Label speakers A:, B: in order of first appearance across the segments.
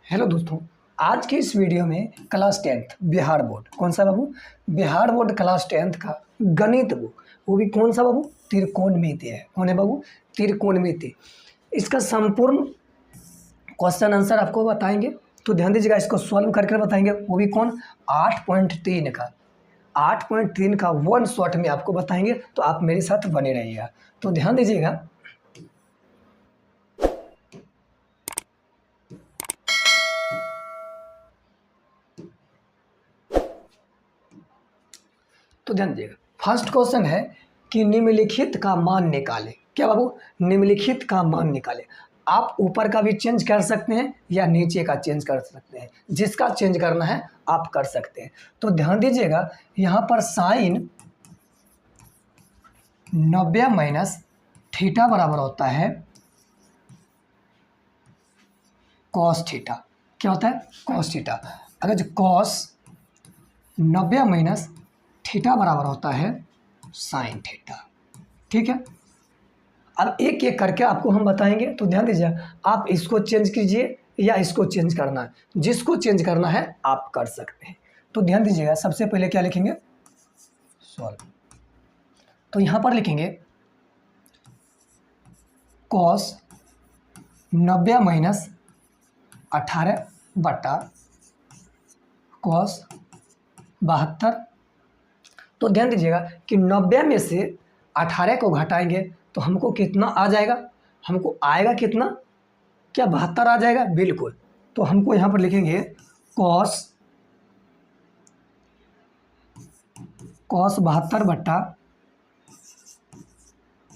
A: Hello दोस्तों, आज के इस वीडियो में क्लास 10th बिहार बोर्ड कौन सा बाबू? बिहार बोर्ड क्लास 10th का गणित बुक, वो भी कौन सा बाबू? त्रिकोणमिति है। कौन है बाबू? त्रिकोणमिति। इसका संपूर्ण क्वेश्चन आंसर आपको बताएंगे, तो ध्यान दीजिएगा, इसको सॉल्व करके बताएंगे। वो भी कौन? 8.3 का 8.3 का वन शॉट में आपको बताएंगे, तो आप मेरे साथ बने रहिएगा। तो ध्यान दीजिएगा, तो ध्यान दीजिएगा। फर्स्ट क्वेश्चन है कि निम्नलिखित का मान निकालें। क्या बाबू? निम्नलिखित का मान निकालें। आप ऊपर का भी चेंज कर सकते हैं या नीचे का चेंज कर सकते हैं, जिसका चेंज करना है आप कर सकते हैं। तो ध्यान दीजिएगा, यहाँ पर साइन 90 माइनस थीटा बराबर होता है कॉस थीटा। क्या होता है? Cos theta. अगर जो कॉस 90 माइनस थीटा बराबर होता है साइन थीटा। ठीक है, अब एक एक करके आपको हम बताएंगे। तो ध्यान दीजिए, आप इसको चेंज कीजिए या इसको चेंज करना है, जिसको चेंज करना है आप कर सकते हैं। तो ध्यान दीजिएगा, सबसे पहले क्या लिखेंगे? सॉल्व। तो यहां पर लिखेंगे कॉस 90 माइनस 18 बटा कॉस 72। तो ध्यान दीजिएगा कि 90 में से 18 को घटाएंगे तो हमको कितना आ जाएगा? हमको आएगा कितना? क्या 72 आ जाएगा? बिल्कुल। तो हमको यहाँ पर लिखेंगे कॉस 72 बट्टा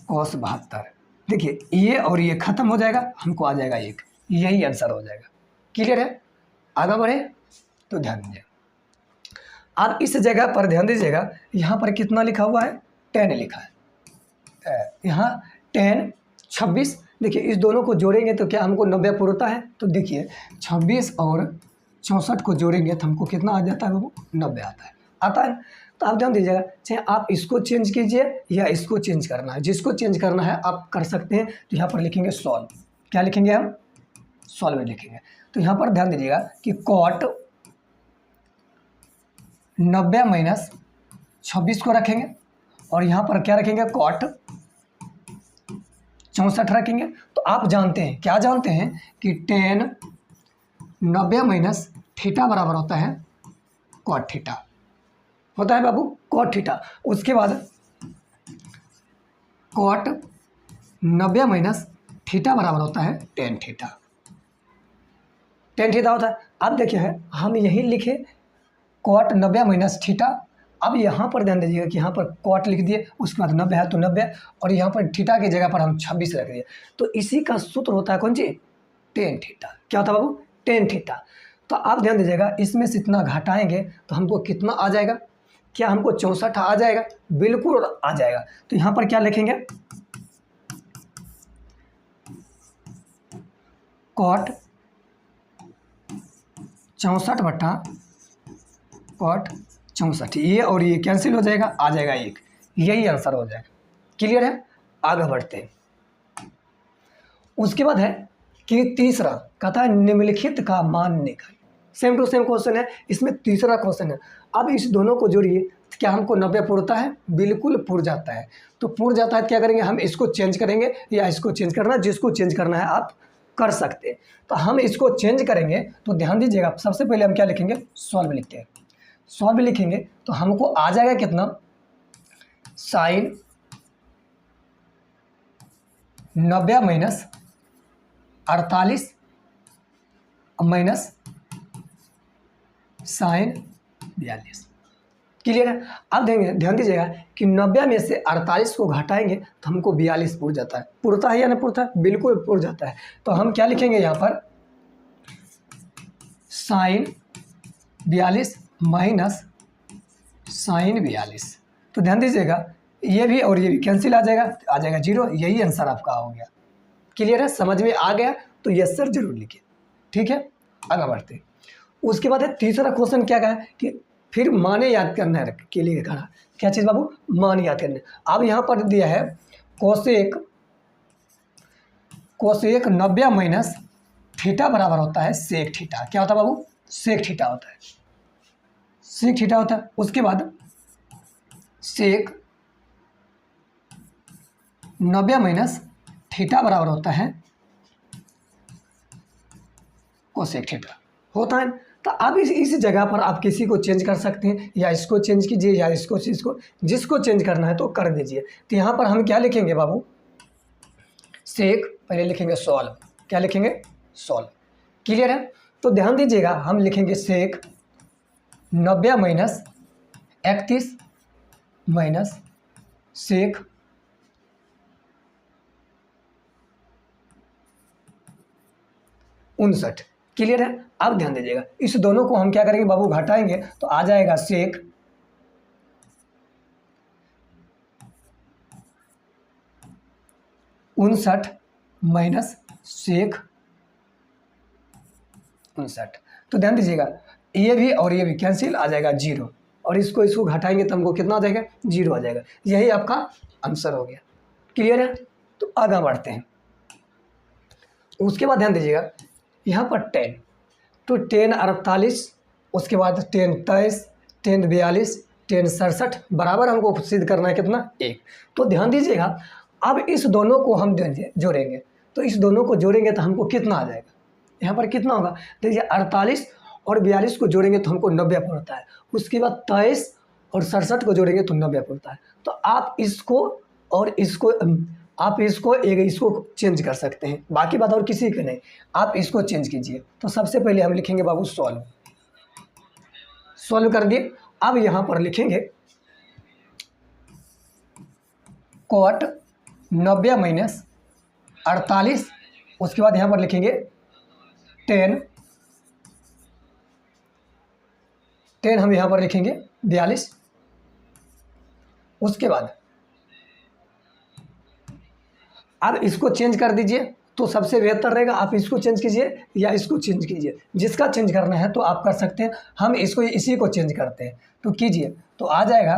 A: कॉस 72। देखिए, ये और ये खत्म हो जाएगा, हमको आ जाएगा 1। यही आंसर हो जाएगा। क्लियर है? आगे बढ़े तो ध्यान दीजिए। अब इस जगह पर ध्यान दीजिएगा, यहाँ पर कितना लिखा हुआ है? 10 लिखा है। यहाँ 10 26। देखिए, इस दोनों को जोड़ेंगे तो क्या हमको 90 पूरता है? तो देखिए, 26 और 64 को जोड़ेंगे तो हमको कितना आ जाता है बाबू? 90 आता है। तो आप ध्यान दीजिएगा, चाहे आप इसको चेंज कीजिए या इसको चेंज करना है, जिसको चेंज करना है आप कर सकते हैं। तो यहाँ पर लिखेंगे सॉल्व। क्या लिखेंगे हम? सॉल्व लिखेंगे। तो यहाँ पर ध्यान दीजिएगा कि कॉट 90 माइनस 26 को रखेंगे और यहाँ पर क्या रखेंगे? कॉट 64 रखेंगे। तो आप जानते हैं, क्या जानते हैं कि 10 90 माइनस थीटा बराबर होता है कॉट थीटा। होता है बाबू कॉट थीटा। उसके बाद कॉट 90 माइनस थीटा बराबर होता है टेन थीटा। टेन थीटा होता है। अब देखिए है, हम यही लिखे कॉट 90 माइनस थीटा। अब यहाँ पर ध्यान दीजिएगा कि यहाँ पर कॉट लिख दिए, उसके बाद 90 है तो 90, और यहाँ पर थीटा की जगह पर हम 26 रख दिए। तो इसी का सूत्र होता है कौन जी? Tan theta. क्या होता है बाबू? Tan theta. तो आप ध्यान दीजिएगा, इसमें से इतना घटाएंगे तो हमको कितना आ जाएगा? क्या हमको 64 आ जाएगा? बिल्कुल आ जाएगा। तो यहाँ पर क्या लिखेंगे? कॉट 64 बट्टा कॉट 64। ये और ये कैंसिल हो जाएगा, आ जाएगा 1। यही आंसर हो जाएगा। क्लियर है? आगे बढ़ते हैं। उसके बाद है कि तीसरा कहता है निम्नलिखित का मान निकालें। सेम टू सेम क्वेश्चन है, इसमें तीसरा क्वेश्चन है। अब इस दोनों को जोड़िए, क्या हमको 90 पूरता है? बिल्कुल पूर जाता है। तो पूर जाता है, क्या करेंगे हम? इसको चेंज करेंगे या इसको चेंज करना है, जिसको चेंज करना है आप कर सकते हैं। तो हम इसको चेंज करेंगे। तो ध्यान दीजिएगा, सबसे पहले हम क्या लिखेंगे? सॉल्व लिखते हैं। सॉल्व लिखेंगे तो हमको आ जाएगा कितना? Sine 90 minus 48 minus sine 42। Clear है? अब देंगे, ध्यान दीजिएगा कि 90 में से 48 को घटाएंगे तो हमको 42 पुर जाता है। पुरता है या नहीं पुरता है? बिल्कुल पुर जाता है। तो हम क्या लिखेंगे यहाँ पर? Sine 42 minus sine 42। तो ध्यान दीजिएगा, ये भी और ये भी कैंसिल आ जाएगा 0। यही आंसर आपका हो गया। क्लियर है? समझ में आ गया तो यस सर जरूर लिखिए। ठीक है, आगे बढ़ते। उसके बाद है तीसरा क्वेश्चन, क्या कहा कि फिर माने याद करना है के लिए कहा। क्या चीज़ बाबू? मान याद करना। अब यहाँ पर दिया है कोसेक 90 माइनस थीटा बराबर होता है सेक थीटा। क्या होता है बाबू? सेक थीटा होता है, सेक थीटा होता है। उसके बाद सेक 90 माइनस थीटा बराबर होता है कोसेक थीटा होता है। तो अब इस जगह पर आप किसी को चेंज कर सकते हैं, या इसको चेंज कीजिए या इसको जिसको चेंज करना है तो कर दीजिए। तो यहाँ पर हम क्या लिखेंगे बाबू? सेक, पहले लिखेंगे सॉल्व। क्या लिखेंगे? सॉल्व। क्लियर है? तो ध्यान दीजिएगा, हम लिखेंगे सेक 90 माइनस 31 माइनस सेक 59। क्लियर है? अब ध्यान दीजिएगा, इस दोनों को हम क्या करेंगे बाबू? घटाएंगे तो आ जाएगा सेक 59 माइनस सेक 59। तो ध्यान दीजिएगा, ये भी और ये भी कैंसिल, आ जाएगा 0, और इसको घटाएंगे तो हमको कितना आ जाएगा? 0 आ जाएगा। यही आपका आंसर हो गया। क्लियर है? तो आगे बढ़ते हैं। उसके बाद ध्यान दीजिएगा, यहाँ पर 10, तो 10 48, उसके बाद 10 23, 10 42, 10 67 बराबर हमको सिद्ध करना है कितना? 1। तो ध्यान दीजिएगा, अब इस दोनों को हम जोड़ेंगे, तो इस दोनों को जोड़ेंगे तो हमको कितना आ जाएगा? यहाँ पर कितना होगा? देखिए 48 और 42 को जोड़ेंगे तो हमको 90 पड़ता है। उसके बाद 23 और 67 को जोड़ेंगे तो 90 पड़ता है। तो आप इसको और इसको इसको चेंज कर सकते हैं, बाकी बात और किसी के नहीं। आप इसको चेंज कीजिए। तो सबसे पहले हम लिखेंगे बाबू सॉल्व। सॉल्व कर दिए। अब यहाँ पर लिखेंगे कॉट 90 माइनस 48, उसके बाद यहाँ पर लिखेंगे 10 हम यहाँ पर लिखेंगे 42। उसके बाद अब इसको चेंज कर दीजिए तो सबसे बेहतर रहेगा। आप इसको चेंज कीजिए या इसको चेंज कीजिए, जिसका चेंज करना है तो आप कर सकते हैं। हम इसी को चेंज करते हैं, तो कीजिए। तो आ जाएगा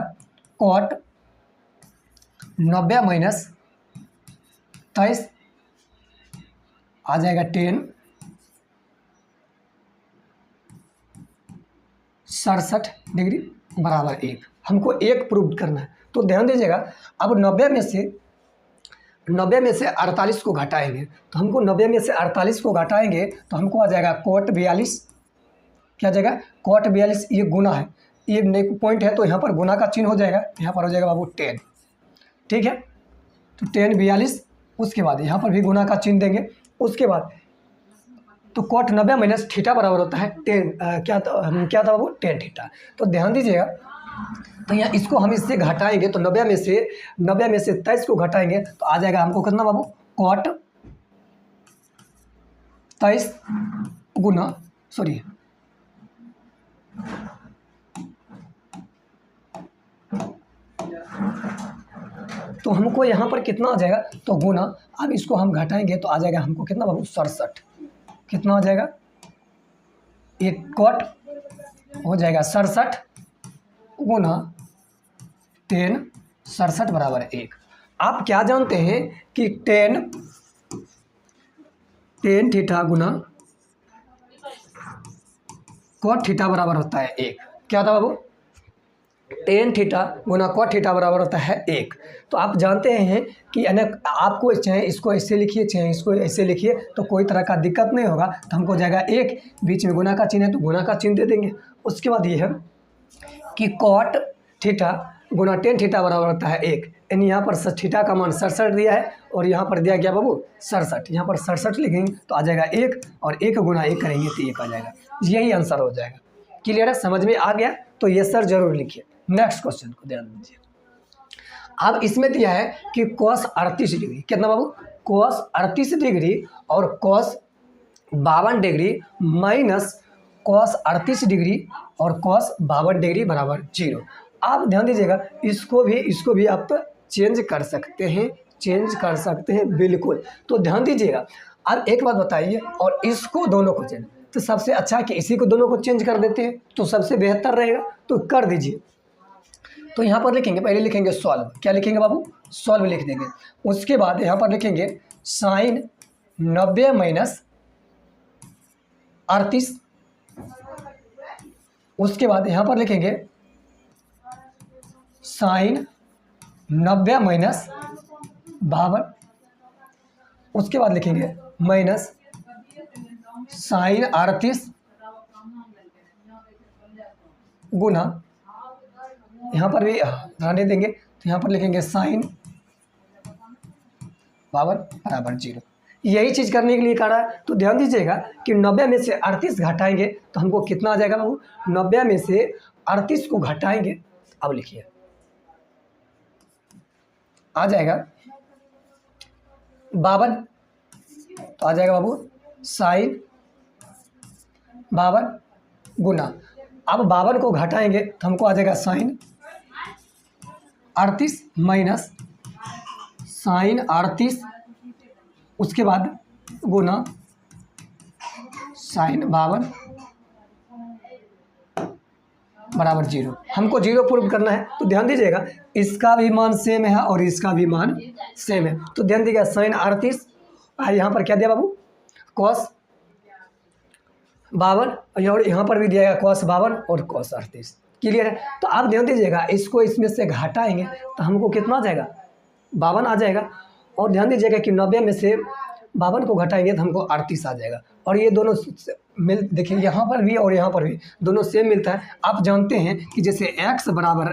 A: कॉट 90 माइनस 23, आ जाएगा 10 67 डिग्री बराबर 1। हमको 1 प्रूव करना है। तो ध्यान दीजिएगा, अब 90 में से 48 को घटाएंगे, तो हमको 90 में से 48 को घटाएंगे तो हमको आ जाएगा कॉट 42। क्या आ जाएगा? कॉट 42। ये गुना है, ये पॉइंट है तो यहाँ पर गुना का चिन्ह हो जाएगा, यहाँ पर हो जाएगा बाबू 10। ठीक है? तो 10 42, उसके बाद यहाँ पर भी गुना का चिन्ह देंगे। उसके बाद तो कॉट 90 माइनस थीटा बराबर होता है 10 क्या था बाबू? 10 थीटा। तो ध्यान दीजिएगा, तो यहाँ इसको हम इससे घटाएंगे तो 90 में से 23 को घटाएंगे तो आ जाएगा हमको कितना बाबू? कॉट 23 गुना तो हमको यहाँ पर कितना आ जाएगा? तो गुना, अब इसको हम घटाएंगे तो आ जाएगा हमको कितना बाबू? 67। कितना हो जाएगा? एक कॉट हो जाएगा 67 गुना 10 67 बराबर 1। आप क्या जानते हैं कि 10 थीटा गुना कॉट थीटा बराबर होता है 1। क्या था बाबू? 10 थीटा गुना कॉट थीटा बराबर होता है 1। तो आप जानते हैं कि आपको चाहे इसको ऐसे लिखिए चाहे इसको ऐसे लिखिए तो कोई तरह का दिक्कत नहीं होगा। तो हमको जाएगा 1, बीच में गुना का चिन्ह है तो गुना का चिन्ह दे देंगे। उसके बाद ये है कि कॉट थीटा गुना 10 थीटा बराबर होता है 1, यानी यहाँ पर थीटा का मान 67 दिया है और यहाँ पर दिया गया बाबू 67। यहाँ पर 67 लिखेंगे तो आ जाएगा 1, और 1 गुना 1 करेंगे तो 1 आ जाएगा। यही आंसर हो जाएगा। क्लियर है? समझ में आ गया? तो ये सर जरूर लिखिए। नेक्स्ट क्वेश्चन को ध्यान दीजिए। अब इसमें दिया है कि cos 38 डिग्री, कितना बाबू? cos 38 डिग्री और cos 52 degree minus cos 38 degree और cos 52 डिग्री बराबर 0। आप ध्यान दीजिएगा, इसको भी आप चेंज कर सकते हैं, बिल्कुल। तो ध्यान दीजिएगा। अब एक बात बताइए, और इसको दोनों को चेंज, तो सबसे अच्छा है कि इसी को दोनों को चेंज कर देते हैं तो सबसे बेहतर रहेगा, तो कर दीजिए। तो यहाँ पर लिखेंगे, पहले लिखेंगे सॉल्व। क्या लिखेंगे बाबू? सॉल्व लिख देंगे। उसके बाद यहाँ पर लिखेंगे साइन 90 माइनस 38। उसके बाद यहाँ पर लिखेंगे साइन 90 माइनस 52। उसके बाद लिखेंगे माइनस साइन 38 गुना, यहाँ पर भी रहने देंगे तो यहाँ पर लिखेंगे साइन 52 बराबर 0। यही चीज़ करने के लिए कह रहा है। तो ध्यान दीजिएगा कि 90 में से 38 घटाएंगे तो हमको कितना आ जाएगा बाबू, 90 में से 38 को घटाएंगे, अब लिखिए आ जाएगा 52। तो आ जाएगा बाबू साइन 52 गुना, अब 52 को घटाएंगे तो हमको आ जाएगा साइन 38 माइनस साइन 38, उसके बाद गुना साइन 52 बराबर 0। हमको 0 प्रूव करना है। तो ध्यान दीजिएगा इसका भी मान सेम है और इसका भी मान सेम है। तो ध्यान दीजिएगा साइन 38 यहाँ पर क्या दिया बाबू, कॉस 52, और यहाँ पर भी दिया गया कॉस 52 और कॉस 38। क्लियर है। तो आप ध्यान दीजिएगा इसको इसमें से घटाएंगे तो हमको कितना आ जाएगा, 52 आ जाएगा। और ध्यान दीजिएगा कि 90 में से 52 को घटाएंगे तो हमको 38 आ जाएगा। और ये दोनों मिल, देखिए यहाँ पर भी और यहाँ पर भी दोनों सेम मिलता है। आप जानते हैं कि जैसे x बराबर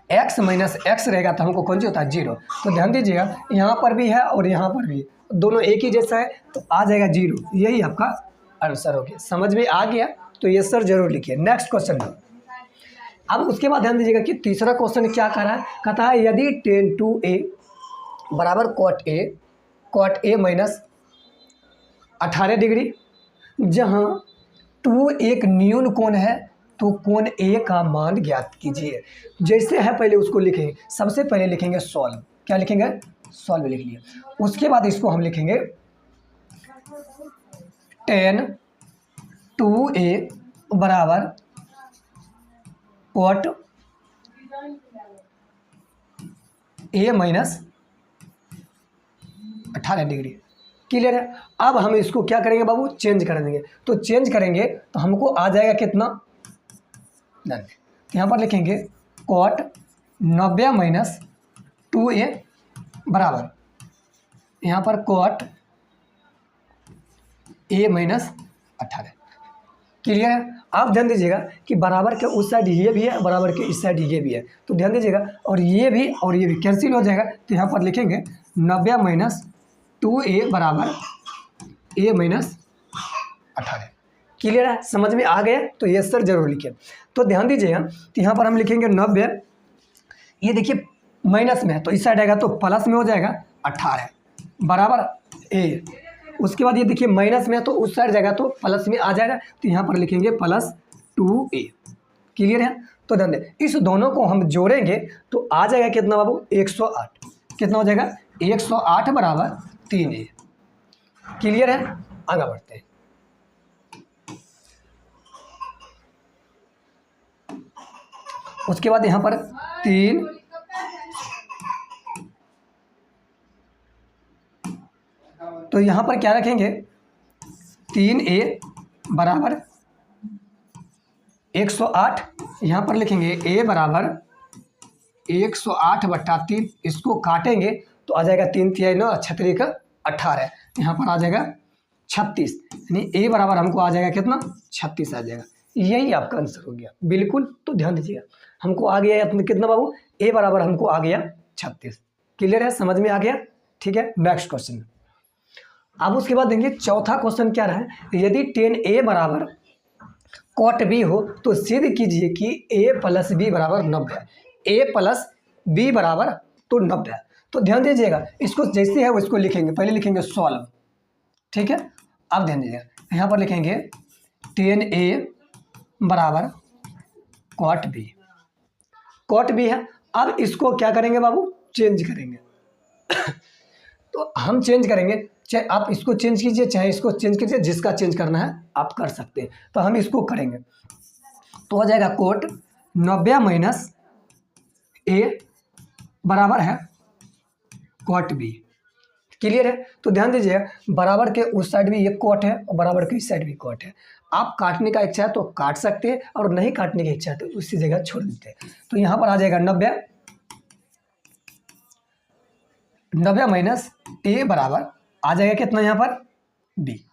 A: x माइनस एक्स रहेगा तो हमको कौन सी होता है, 0। तो ध्यान दीजिएगा यहाँ पर भी है और यहाँ पर भी दोनों एक ही जैसा है तो आ जाएगा 0। यही आपका आंसर हो गया। समझ में आ गया तो ये सर जरूर लिखिए। Next question. अब उसके बाद ध्यान दीजिएगा कि तीसरा क्वेश्चन क्या कर रहा है, कहता है यदि tan 2a बराबर cot a माइनस 18 डिग्री, जहाँ 2 एक न्यून कोण है तो कोण a का मान ज्ञात कीजिए। जैसे है पहले उसको लिखेंगे, सबसे पहले लिखेंगे सॉल्व। क्या लिखेंगे, सॉल्व लिख लिया। उसके बाद इसको हम लिखेंगे tan 2a बराबर cot a minus 18 degree. Clear है। अब हम इसको क्या करेंगे बाबू, चेंज कर देंगे। तो चेंज करेंगे तो हमको आ जाएगा कितना, 90। यहाँ पर लिखेंगे cot 90 माइनस 2a बराबर, यहाँ पर cot a माइनस 18। क्लियर है। आप ध्यान दीजिएगा कि बराबर के उस साइड ये भी है, बराबर के इस साइड ये भी है। तो ध्यान दीजिएगा और ये भी कैंसिल हो जाएगा। तो यहाँ पर लिखेंगे 90 माइनस 2a बराबर a माइनस 18। क्लियर है, समझ में आ गया। तो ये सर जरूर लिखिए। तो ध्यान दीजिएगा तो यहाँ पर हम लिखेंगे 90, ये देखिए माइनस में है तो इस साइड आएगा तो प्लस में हो जाएगा 18 बराबर a। उसके बाद ये देखिए माइनस में है तो उस साइड जाएगा तो प्लस में आ जाएगा। तो यहाँ पर लिखेंगे प्लस 2a। क्लियर है। तो ध्यान दें इस दोनों को हम जोड़ेंगे तो आ जाएगा कितना बाबू, 108। कितना हो जाएगा, 108 बराबर 3a। क्लियर है। आगे बढ़ते हैं। उसके बाद यहाँ पर 3 तो यहाँ पर क्या रखेंगे, 3a बराबर 108। यहाँ पर लिखेंगे a बराबर 108/3। इसको काटेंगे तो आ जाएगा 3 तिहाई 9, 36 का 18। यहाँ पर आ जाएगा 36, यानी a बराबर हमको आ जाएगा कितना, 36 आ जाएगा। यही आपका आंसर हो गया। बिल्कुल। तो ध्यान दीजिएगा हमको आ गया कितना बाबू, a बराबर हमको आ गया 36। क्लियर है, समझ में आ गया। ठीक है। Next question. अब उसके बाद देंगे चौथा क्वेश्चन क्या रहा है, यदि tan a बराबर cot b हो तो सिद्ध कीजिए कि a प्लस b बराबर 90। a प्लस b बराबर तो 90। तो ध्यान दीजिएगा इसको जैसे है उसको लिखेंगे, पहले लिखेंगे सॉल्व। ठीक है। अब ध्यान दीजिएगा यहाँ पर लिखेंगे tan a बराबर cot b। cot b है। अब इसको क्या करेंगे बाबू, चेंज करेंगे। तो हम चेंज करेंगे, चाहे आप इसको चेंज कीजिए चाहे इसको चेंज कीजिए, जिसका चेंज करना है आप कर सकते हैं। तो हम इसको करेंगे तो हो जाएगा cot 90 माइनस a बराबर है cot b। क्लियर है। तो ध्यान दीजिए, बराबर के उस साइड भी एक कॉट है और बराबर के इस साइड भी कॉट है। आप काटने का इच्छा है तो काट सकते हैं और नहीं काटने की इच्छा है तो उसी जगह छोड़ देते हैं। तो यहाँ पर आ जाएगा 90, 90 माइनस ए बराबर आ जाएगा कितना यहाँ पर बी,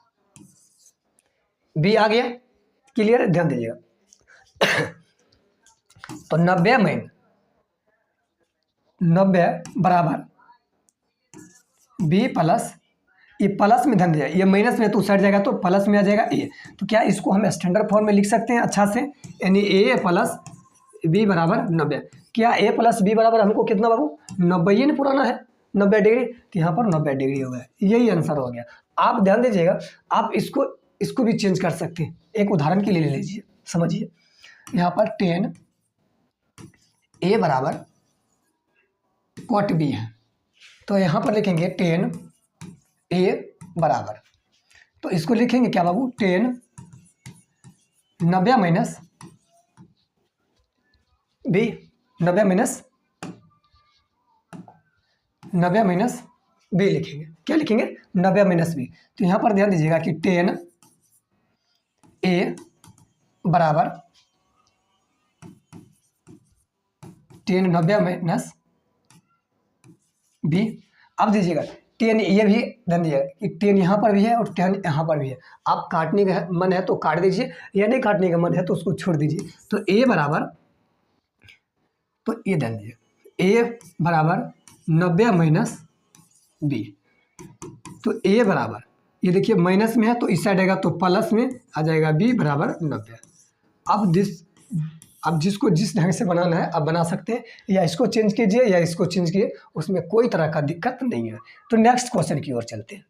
A: बी आ गया। क्लियर है, ध्यान दीजिएगा। तो 90 माइनस 90 बराबर बी प्लस, ये प्लस में, ध्यान दिया ये माइनस में तो उस साइड जाएगा तो प्लस में आ जाएगा ए। तो क्या इसको हम स्टैंडर्ड फॉर्म में लिख सकते हैं अच्छा से, यानी ए प्लस बी बराबर 90। क्या ए प्लस बी बराबर हमको कितना बाबू 90 ही पुराना है 90 डिग्री, तो यहाँ पर 90 डिग्री हो गया, यही आंसर हो गया। आप ध्यान दीजिएगा, आप इसको भी चेंज कर सकते हैं। एक उदाहरण के लिए ले लीजिए, समझिए। यहाँ पर 10 ए बराबर कॉट बी है, तो यहाँ पर लिखेंगे 10 ए बराबर, तो इसको लिखेंगे क्या बाबू 10 90 माइनस बी, 90 माइनस बी लिखेंगे। क्या लिखेंगे 90 माइनस बी। तो यहाँ पर ध्यान दीजिएगा कि 10 ए बराबर 10 90 माइनस बी। अब दीजिएगा 10 ये भी ध्यान दीजिएगा कि 10 यहाँ पर भी है और 10 यहाँ पर भी है। आप काटने का मन है तो काट दीजिए, या नहीं काटने का मन है तो उसको छोड़ दीजिए। तो ए बराबर, तो ये ध्यान दीजिए ए बराबर 90 माइनस बी। तो ए बराबर, ये देखिए माइनस में है तो इस साइड आएगा तो प्लस में आ जाएगा बी बराबर 90। अब जिसको जिस ढंग से बनाना है आप बना सकते हैं, या इसको चेंज कीजिए या इसको चेंज कीजिए, उसमें कोई तरह का दिक्कत नहीं है। तो नेक्स्ट क्वेश्चन की ओर चलते हैं।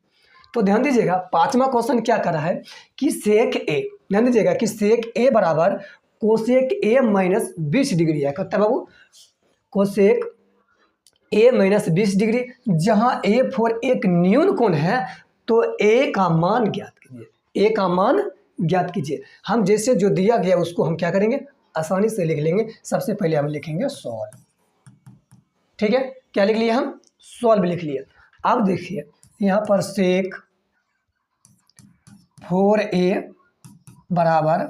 A: तो ध्यान दीजिएगा, पांचवा क्वेश्चन क्या कर रहा है कि सेक ए, ध्यान दीजिएगा कि सेक ए बराबर कोसेक ए माइनस 20 डिग्री है। कहता है बाबू कोसेक ए माइनस 20 डिग्री, जहाँ ए फॉर एक न्यून कोण है तो ए का मान ज्ञात कीजिए, ए का मान ज्ञात कीजिए। हम जैसे जो दिया गया उसको हम क्या करेंगे, आसानी से लिख लेंगे। सबसे पहले हम लिखेंगे सॉल्व, ठीक है। क्या लिख लिया हम, सॉल्व लिख लिया। अब देखिए यहाँ पर सेक 4a बराबर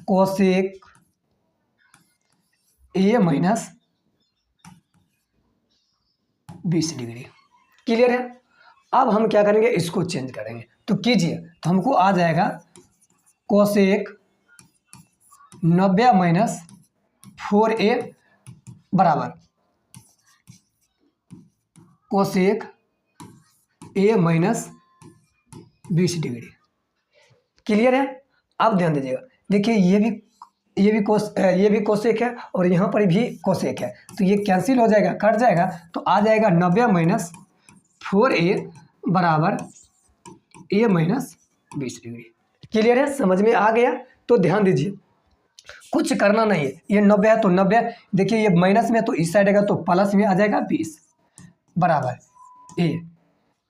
A: कोसेक ए माइनस 20 डिग्री, क्लियर है। अब हम क्या करेंगे, इसको चेंज करेंगे। तो कीजिए, तो हमको आ जाएगा कोसेक 90 माइनस 4a बराबर कोसेक ए माइनस 20 डिग्री, क्लियर है। अब ध्यान दीजिएगा, देखिए ये भी कोसेक है और यहाँ पर भी कोसेक है, तो ये कैंसिल हो जाएगा, कट जाएगा। तो आ जाएगा 90 माइनस 4a बराबर ए माइनस 20 डिग्री, क्लियर है, समझ में आ गया। तो ध्यान दीजिए, कुछ करना नहीं है, ये 90 है तो 90, देखिए ये माइनस में तो इस साइड आएगा तो प्लस में आ जाएगा 20 बराबर ए,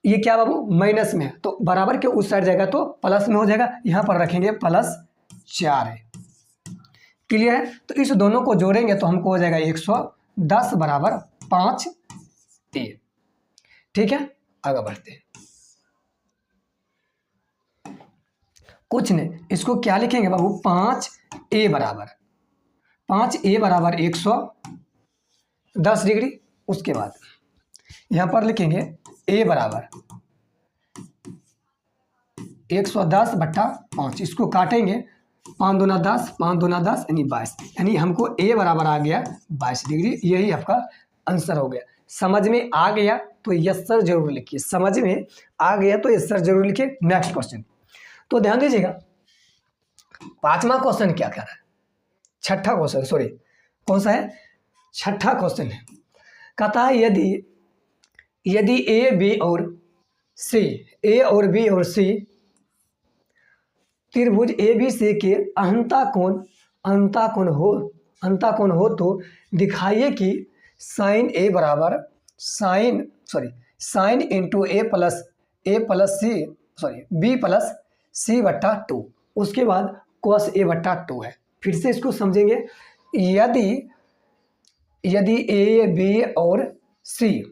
A: ये क्या बाबू माइनस में है तो बराबर के उस साइड जाएगा तो प्लस में हो जाएगा। यहाँ पर रखेंगे +4 है, क्लियर है। तो इस दोनों को जोड़ेंगे तो हमको हो जाएगा 110 बराबर 5a, ठीक है। आगे बढ़ते हैं, कुछ नहीं, इसको क्या लिखेंगे बाबू 5a बराबर 110 डिग्री। उसके बाद यहाँ पर लिखेंगे a बराबर 110 बट्टा 5, इसको काटेंगे 5 दूना 10, 5 दूना 10 यानी 22, यानी हमको a बराबर आ गया 22 डिग्री। यही आपका आंसर हो गया। समझ में आ गया तो यस सर जरूर लिखिए, समझ में आ गया तो यस सर जरूर लिखिए। नेक्स्ट क्वेश्चन, तो ध्यान दीजिएगा, पांचवा क्वेश्चन क्या कह रहा है, छठा क्वेश्चन, सॉरी कौन सा है, छठा क्वेश्चन है। कहता है यदि ए बी और सी, ए और बी और सी त्रिभुज ए बी सी के अंता कोण हो तो दिखाइए कि साइन ए बराबर साइन इंटू ए प्लस बी प्लस सी बट्टा 2, उसके बाद कॉस ए बट्टा 2 है। फिर से इसको समझेंगे, यदि ए बी और सी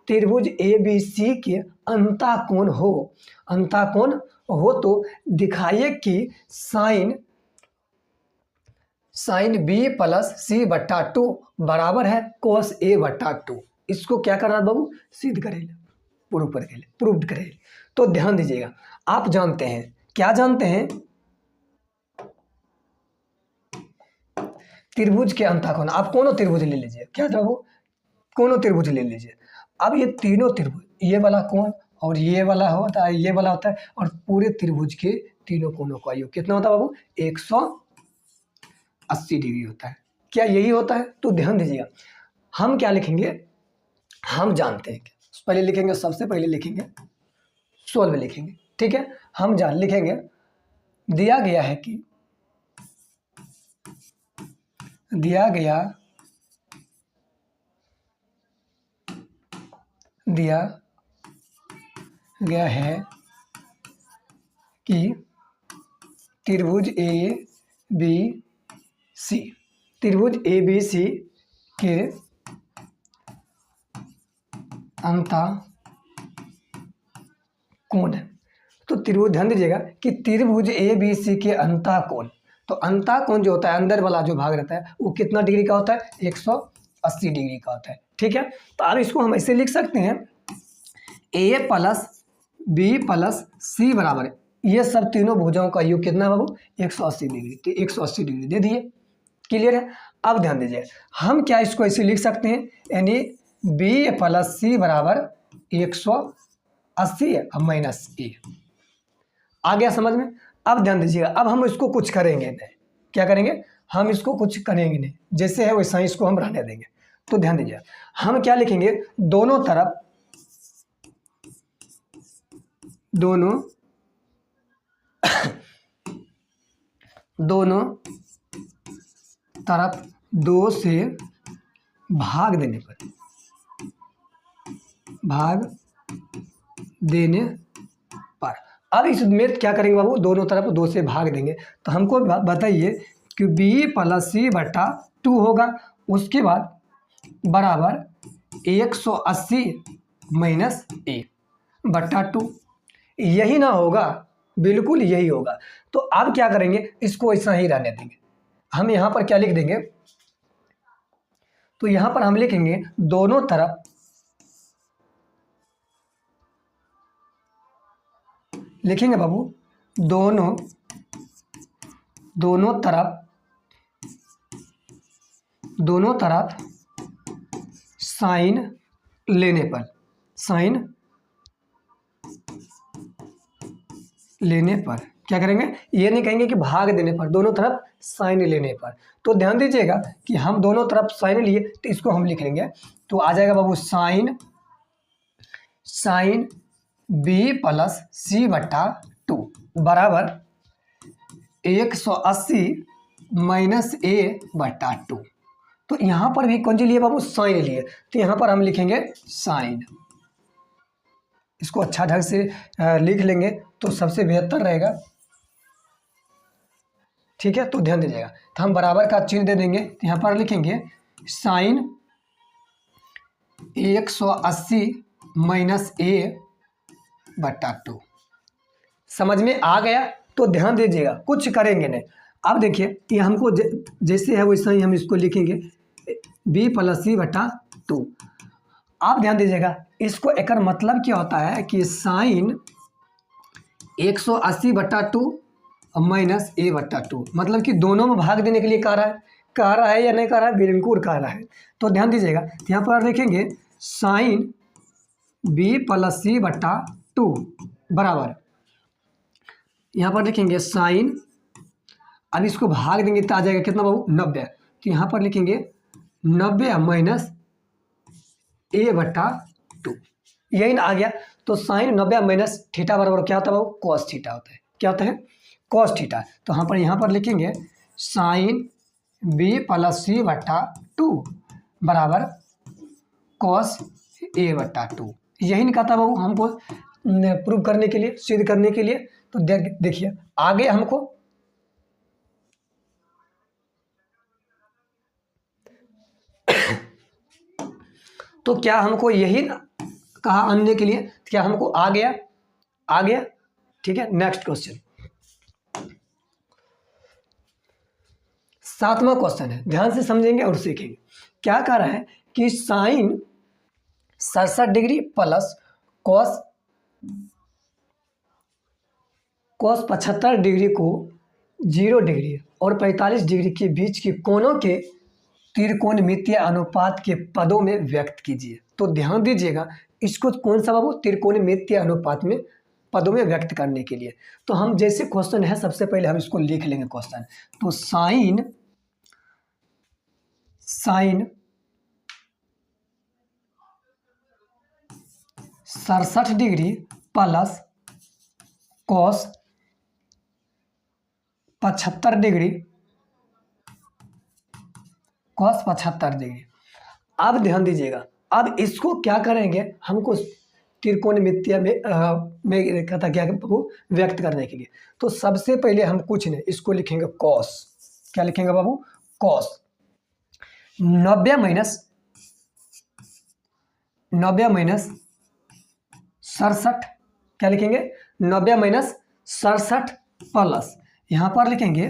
A: त्रिभुज ए बी सी के अंतःकोण हो तो दिखाइए कि साइन बी प्लस सी बट्टा 2 बराबर है कोस ए बट्टा 2। इसको क्या करना बाबू, सिद्ध करेंगे, प्रूव करेंगे। तो ध्यान दीजिएगा, आप जानते हैं, क्या जानते हैं, त्रिभुज के अंतःकोण। आप कोनो त्रिभुज ले लीजिए, क्या बाबू, कोनो त्रिभुज ले लीजिए। अब ये तीनों त्रिभुज, ये वाला कोण और ये वाला होता है, ये वाला होता है, और पूरे त्रिभुज के तीनों कोणों का योग कितना होता है बाबू, 180 डिग्री होता है। क्या यही होता है? तो ध्यान दीजिएगा, हम क्या लिखेंगे, हम जानते हैं, पहले लिखेंगे, सबसे पहले लिखेंगे 16 लिखेंगे, ठीक है। हम लिखेंगे, दिया गया है कि दिया गया है कि त्रिभुज ए बी सी के अंतःकोण है। तो त्रिभुज, ध्यान दीजिएगा कि त्रिभुज ए बी सी के अंतःकोण, तो अंतःकोण जो होता है, अंदर वाला जो भाग रहता है, वो कितना डिग्री का होता है, 180 डिग्री का होता है, ठीक है। तो अब इसको हम ऐसे लिख सकते हैं, ए प्लस बी प्लस सी बराबर है, ये सब तीनों भुजाओं का योग कितना है बाबू, 180 डिग्री। तो 180 डिग्री दे दिए, क्लियर है। अब ध्यान दीजिए, हम क्या इसको ऐसे लिख सकते हैं, यानी बी प्लस सी बराबर 180 माइनस ए। आ गया समझ में? अब ध्यान दीजिएगा, अब हम इसको कुछ करेंगे नहीं, क्या करेंगे, हम इसको कुछ करेंगे नहीं, जैसे है वैसा ही इसको हम रहने देंगे। तो ध्यान दीजिए, हम क्या लिखेंगे, दोनों तरफ 2 से भाग देने पर अब इसमें क्या करेंगे बाबू, दोनों तरफ 2 से भाग देंगे। तो हमको बताइए कि b प्लस सी बट्टा 2 होगा, उसके बाद बराबर 180 माइनस ए बट्टा 2, यही ना होगा, बिल्कुल यही होगा। तो अब क्या करेंगे, इसको ऐसा ही रहने देंगे। हम यहाँ पर क्या लिख देंगे, तो यहाँ पर हम लिखेंगे दोनों तरफ लिखेंगे बाबू, दोनों तरफ साइन लेने पर क्या करेंगे, ये नहीं कहेंगे कि भाग देने पर, दोनों तरफ साइन लेने पर। तो ध्यान दीजिएगा कि हम दोनों तरफ साइन लिए, तो इसको हम लिख लेंगे, तो आ जाएगा बाबू साइन बी प्लस सी बट्टा 2 बराबर 180 माइनस ए बट्टा 2। तो यहाँ पर भी कौन सी लिए बाबू, साइन लिए, तो यहाँ पर हम लिखेंगे साइन, इसको अच्छा ढंग से लिख लेंगे तो सबसे बेहतर रहेगा, ठीक है। तो ध्यान दीजिएगा, तो हम बराबर का चिन्ह दे देंगे, तो यहाँ पर लिखेंगे साइन 180 माइनस ए बट्टा 2। समझ में आ गया? तो ध्यान दीजिएगा, कुछ करेंगे नहीं। अब देखिए, ये हमको जैसे है वैसा ही हम इसको लिखेंगे, b प्लस सी बट्टा 2। आप ध्यान दीजिएगा, इसको एक मतलब क्या होता है कि साइन 180 बट्टा 2 माइनस ए बट्टा 2, मतलब कि दोनों में भाग देने के लिए कह रहा है या नहीं कह रहा है, बिल्कुल कह रहा है। तो ध्यान दीजिएगा, यहाँ पर लिखेंगे साइन बी प्लस सी बट्टा 2 बराबर, यहाँ पर लिखेंगे साइन, अब इसको भाग देंगे तो आ जाएगा कितना बाबू, 90। तो यहाँ पर लिखेंगे 90 माइनस ए बट्टा 2, यही ना आ गया। तो साइन 90 माइनस थीटा बराबर क्या होता है बाबू, कॉस थीटा होता है। क्या होता है, कॉस थीटा। तो यहाँ पर लिखेंगे साइन बी प्लस सी बट्टा 2 बराबर कॉस ए बट्टा 2, यही नहीं कहता बाबू हमको प्रूव करने के लिए, सिद्ध करने के लिए। तो देखिए आगे हमको तो क्या हमको यही कहा आने के लिए, क्या हमको आ गया? आ गया। ठीक है, नेक्स्ट क्वेश्चन, 7वां क्वेश्चन है, ध्यान से समझेंगे और सीखेंगे। क्या कह रहा है कि sine 67 degree plus cos 75 degree को 0 डिग्री और 45 डिग्री के बीच के कोणों के त्रिकोणमितीय अनुपात के पदों में व्यक्त कीजिए। तो ध्यान दीजिएगा, इसको कौन सा बाबू? त्रिकोणमितीय अनुपात में पदों में व्यक्त करने के लिए। तो हम जैसे क्वेश्चन है, सबसे पहले हम इसको लिख लेंगे क्वेश्चन। तो sine 67 degree plus cos 75 degree, cos 75 degree. अब ध्यान दीजिएगा, अब इसको क्या करेंगे, हमको त्रिकोणमितीय में कहता क्या वो व्यक्त करने के लिए। तो सबसे पहले हम कुछ नहीं, इसको लिखेंगे कॉस। क्या लिखेंगे बाबू? कॉस 90 माइनस 67, क्या लिखेंगे? 90 माइनस 67 प्लस यहां पर लिखेंगे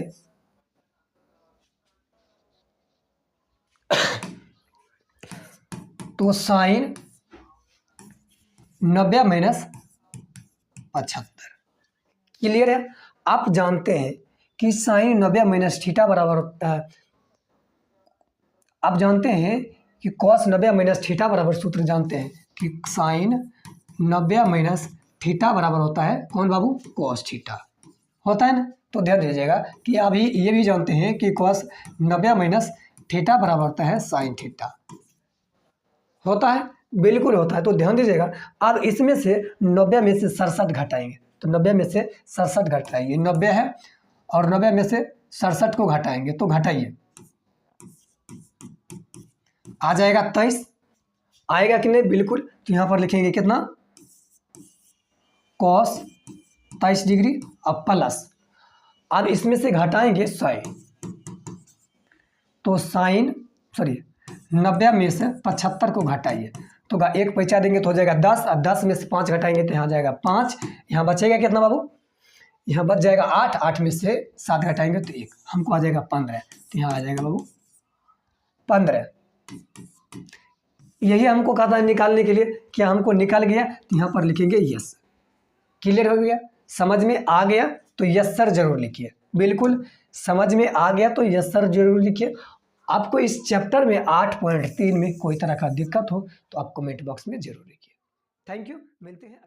A: तो साइन 90 माइनस 75। क्लियर है? आप जानते हैं कि साइन 90 माइनस थीटा बराबर होता है। आप जानते हैं कि कॉस 90 माइनस थीटा बराबर, सूत्र जानते हैं कि साइन 90 माइनस थीटा बराबर होता है कौन बाबू? कॉस थीटा होता है ना। तो ध्यान दीजिएगा कि अभी ये भी जानते हैं कि कॉस 90 माइनस थीटा बराबर होता है साइन थीटा। होता है, बिल्कुल होता है। तो ध्यान दीजिएगा, अब इसमें से 90 में से 67 घटाएंगे। तो 90 में से 67 घटाएंगे, 90 है और 90 में से 67 को घटाएंगे। तो घटाइए, आ जाएगा 23। आएगा कि नहीं? बिल्कुल। तो यहाँ पर लिखेंगे कितना? कॉस 23 डिग्री अब प्लस, अब इसमें से घटाएंगे 100। तो साइन 90 में से 75 को घटाइए, तो एक पैसा देंगे तो हो जाएगा 10, और 10 में से 5 घटाएंगे तो यहाँ जाएगा 5। यहाँ बचेगा कितना बाबू? यहाँ बच जाएगा 8, 8 में से 7 घटाएंगे तो 1, हमको आ जाएगा 15। तो यहाँ आ जाएगा बाबू 15। यही हमको कहा था निकालने के लिए, क्या हमको निकाल गया? तो यहाँ पर लिखेंगे यस। क्लियर हो गया? समझ में आ गया तो यस सर जरूर लिखिए। बिल्कुल समझ में आ गया तो यस सर जरूर लिखिए। आपको इस चैप्टर में 8.3 में कोई तरह का दिक्कत हो तो आप कमेंट बॉक्स में जरूर लिखिए। थैंक यू, मिलते हैं।